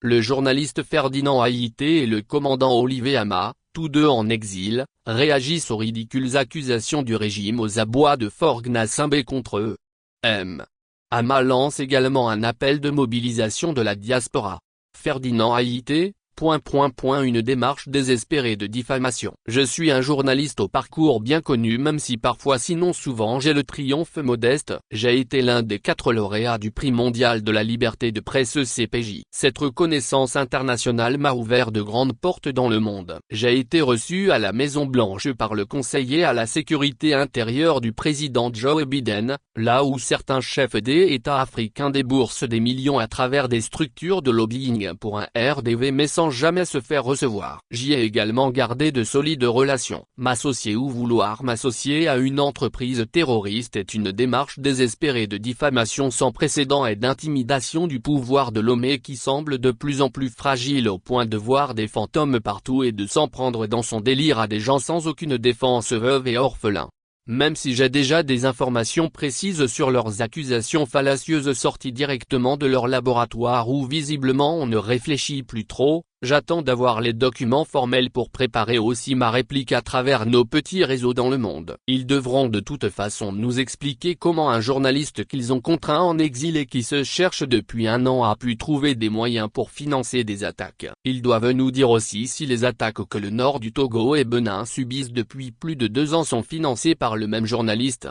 Le journaliste Ferdinand Haïté et le commandant Olivier Hama, tous deux en exil, réagissent aux ridicules accusations du régime aux abois de Forgnassinbé contre eux. Hama lance également un appel de mobilisation de la diaspora. Ferdinand Haïté, une démarche désespérée de diffamation. Je suis un journaliste au parcours bien connu, même si parfois sinon souvent j'ai le triomphe modeste. J'ai été l'un des 4 lauréats du prix mondial de la liberté de presse CPJ. Cette reconnaissance internationale m'a ouvert de grandes portes dans le monde. J'ai été reçu à la Maison Blanche par le conseiller à la sécurité intérieure du président Joe Biden, là où certains chefs des États africains déboursent des millions à travers des structures de lobbying pour un RDV mais sans jamais se faire recevoir. J'y ai également gardé de solides relations. M'associer ou vouloir m'associer à une entreprise terroriste est une démarche désespérée de diffamation sans précédent et d'intimidation du pouvoir de l'homme qui semble de plus en plus fragile au point de voir des fantômes partout et de s'en prendre dans son délire à des gens sans aucune défense, veuves et orphelins. Même si j'ai déjà des informations précises sur leurs accusations fallacieuses sorties directement de leur laboratoire où visiblement on ne réfléchit plus trop, j'attends d'avoir les documents formels pour préparer aussi ma réplique à travers nos petits réseaux dans le monde. Ils devront de toute façon nous expliquer comment un journaliste qu'ils ont contraint en exil et qui se cherche depuis un an a pu trouver des moyens pour financer des attaques. Ils doivent nous dire aussi si les attaques que le nord du Togo et Benin subissent depuis plus de 2 ans sont financées par le même journaliste.